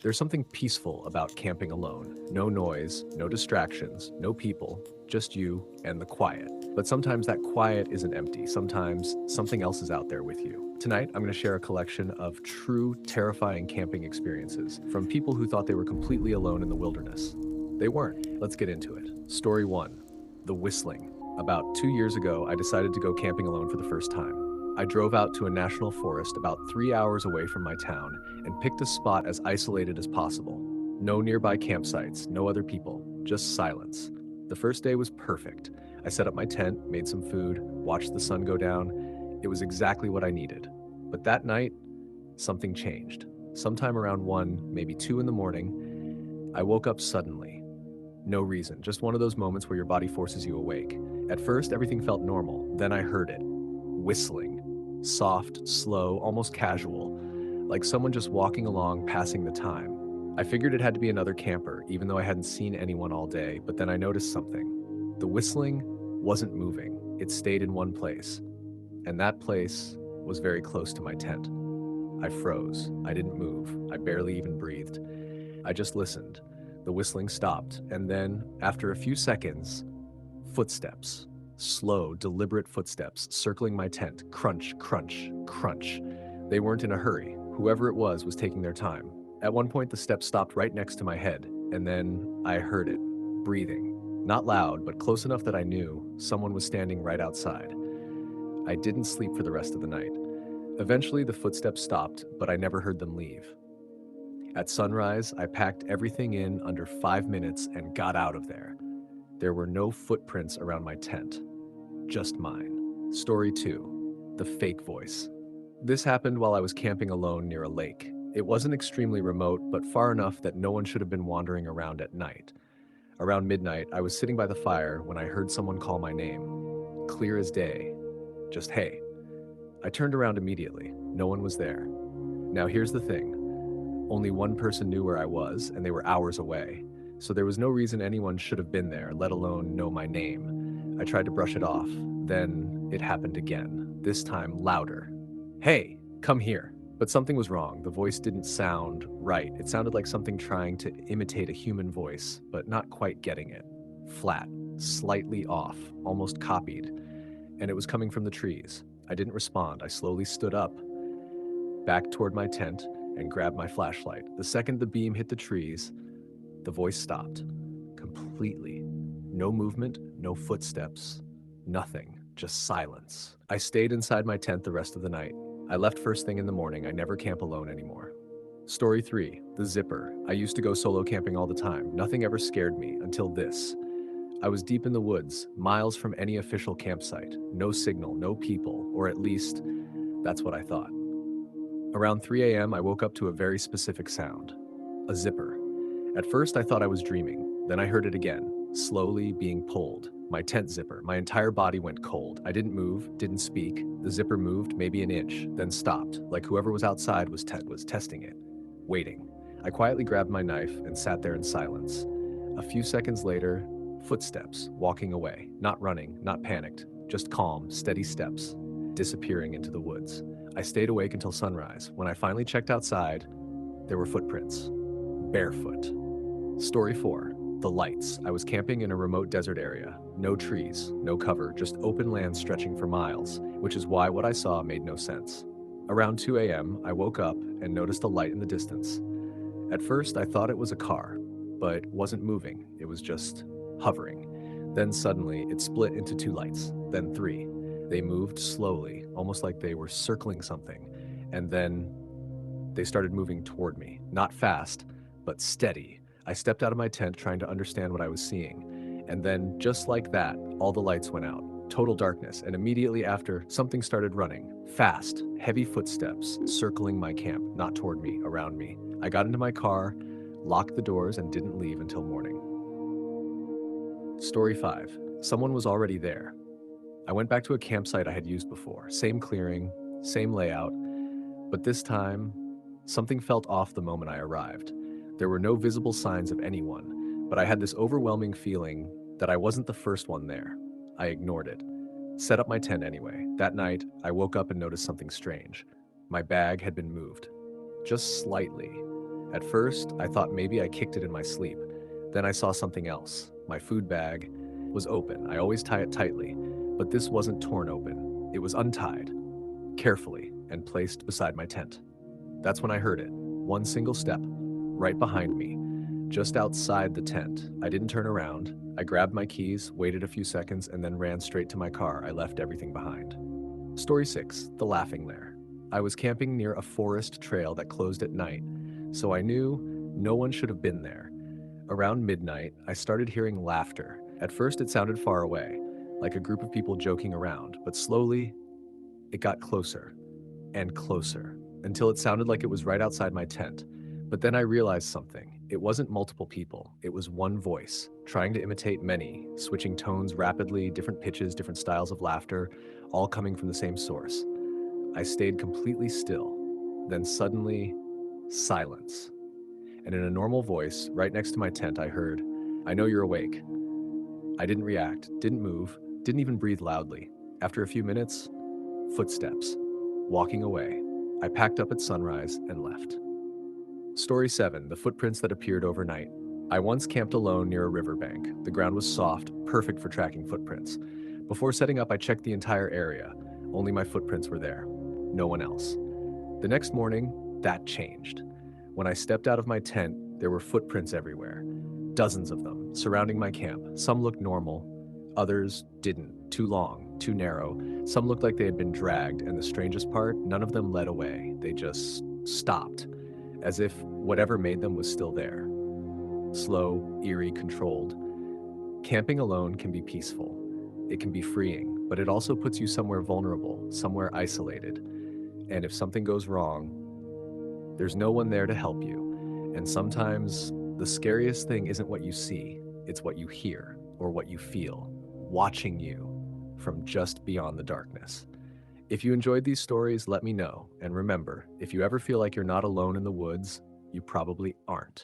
There's something peaceful about camping alone. No noise, no distractions, no people, just you and the quiet. But sometimes that quiet isn't empty. Sometimes something else is out there with you. Tonight, I'm going to share a collection of true, terrifying camping experiences from people who thought they were completely alone in the wilderness. They weren't. Let's get into it. Story 1. The Whistling. About 2 years ago, I decided to go camping alone for the first time. I drove out to a national forest about 3 hours away from my town and picked a spot as isolated as possible. No nearby campsites, no other people, just silence. The first day was perfect. I set up my tent, made some food, watched the sun go down. It was exactly what I needed. But that night, something changed. Sometime around 1, maybe 2 in the morning, I woke up suddenly. No reason, just one of those moments where your body forces you awake. At first, everything felt normal. Then I heard it. Whistling. Soft, slow, almost casual, like someone just walking along, passing the time. I figured it had to be another camper, even though I hadn't seen anyone all day, but then I noticed something. The whistling wasn't moving. It stayed in one place, and that place was very close to my tent. I froze. I didn't move. I barely even breathed. I just listened. The whistling stopped, and then, after a few seconds, footsteps. Slow, deliberate footsteps circling my tent. Crunch, crunch, crunch. They weren't in a hurry. Whoever it was taking their time. At one point, the steps stopped right next to my head, and then I heard it. Breathing. Not loud, but close enough that I knew someone was standing right outside. I didn't sleep for the rest of the night. Eventually, the footsteps stopped, but I never heard them leave. At sunrise, I packed everything in under 5 minutes and got out of there. There were no footprints around my tent, just mine. Story 2. The Fake Voice. This happened while I was camping alone near a lake. It wasn't extremely remote, but far enough that no one should have been wandering around at night. Around midnight, I was sitting by the fire when I heard someone call my name. Clear as day. Just, hey. I turned around immediately. No one was there. Now here's the thing. Only one person knew where I was, and they were hours away. So there was no reason anyone should have been there, let alone know my name. I tried to brush it off. Then it happened again, this time louder. Hey, come here. But something was wrong. The voice didn't sound right. It sounded like something trying to imitate a human voice, but not quite getting it. Flat, slightly off, almost copied. And it was coming from the trees. I didn't respond. I slowly stood up, back toward my tent, and grabbed my flashlight. The second the beam hit the trees, the voice stopped. Completely. No movement, no footsteps, nothing, just silence. I stayed inside my tent the rest of the night. I left first thing in the morning. I never camp alone anymore. Story 3. The Zipper. I used to go solo camping all the time. Nothing ever scared me until this. I was deep in the woods, miles from any official campsite. No signal, no people, or at least, that's what I thought. Around 3 a.m., I woke up to a very specific sound. A zipper. At first, I thought I was dreaming. Then I heard it again, slowly being pulled. My tent zipper. My entire body went cold. I didn't move, didn't speak. The zipper moved maybe an inch, then stopped, like whoever was outside was testing it. Waiting. I quietly grabbed my knife and sat there in silence. A few seconds later, footsteps, walking away. Not running, not panicked, just calm, steady steps, disappearing into the woods. I stayed awake until sunrise. When I finally checked outside, there were footprints. Barefoot. Story 4. The Lights. I was camping in a remote desert area. No trees, no cover, just open land stretching for miles, which is why what I saw made no sense. Around 2 a.m., I woke up and noticed a light in the distance. At first, I thought it was a car, but it wasn't moving. It was just hovering. Then suddenly, it split into 2 lights, then 3. They moved slowly, almost like they were circling something, and then they started moving toward me. Not fast, but steady. I stepped out of my tent trying to understand what I was seeing, and then, just like that, all the lights went out. Total darkness, and immediately after, something started running. Fast, heavy footsteps, circling my camp, not toward me, around me. I got into my car, locked the doors, and didn't leave until morning. Story 5. Someone was already there. I went back to a campsite I had used before. Same clearing, same layout, but this time, something felt off the moment I arrived. There were no visible signs of anyone, but I had this overwhelming feeling that I wasn't the first one there. I ignored it. Set up my tent anyway. That night, I woke up and noticed something strange. My bag had been moved. Just slightly. At first, I thought maybe I kicked it in my sleep. Then I saw something else. My food bag was open. I always tie it tightly, but this wasn't torn open. It was untied, carefully, and placed beside my tent. That's when I heard it. One single step, right behind me, just outside the tent. I didn't turn around. I grabbed my keys, waited a few seconds, and then ran straight to my car. I left everything behind. Story 6, The Laughing Lair. I was camping near a forest trail that closed at night, so I knew no one should have been there. Around midnight, I started hearing laughter. At first, it sounded far away, like a group of people joking around, but slowly, it got closer and closer until it sounded like it was right outside my tent. But then I realized something. It wasn't multiple people, it was one voice, trying to imitate many, switching tones rapidly, different pitches, different styles of laughter, all coming from the same source. I stayed completely still. Then suddenly, silence. And in a normal voice, right next to my tent, I heard, "I know you're awake." I didn't react, didn't move, didn't even breathe loudly. After a few minutes, footsteps. Walking away. I packed up at sunrise and left. Story 7, The Footprints That Appeared Overnight. I once camped alone near a riverbank. The ground was soft, perfect for tracking footprints. Before setting up, I checked the entire area. Only my footprints were there. No one else. The next morning, that changed. When I stepped out of my tent, there were footprints everywhere. Dozens of them, surrounding my camp. Some looked normal, others didn't. Too long, too narrow. Some looked like they had been dragged, and the strangest part, none of them led away. They just stopped, as if whatever made them was still there. Slow, eerie, controlled. Camping alone can be peaceful. It can be freeing, but it also puts you somewhere vulnerable, somewhere isolated. And if something goes wrong, there's no one there to help you. And sometimes the scariest thing isn't what you see, it's what you hear or what you feel, watching you from just beyond the darkness. If you enjoyed these stories, let me know. And remember, if you ever feel like you're not alone in the woods, you probably aren't.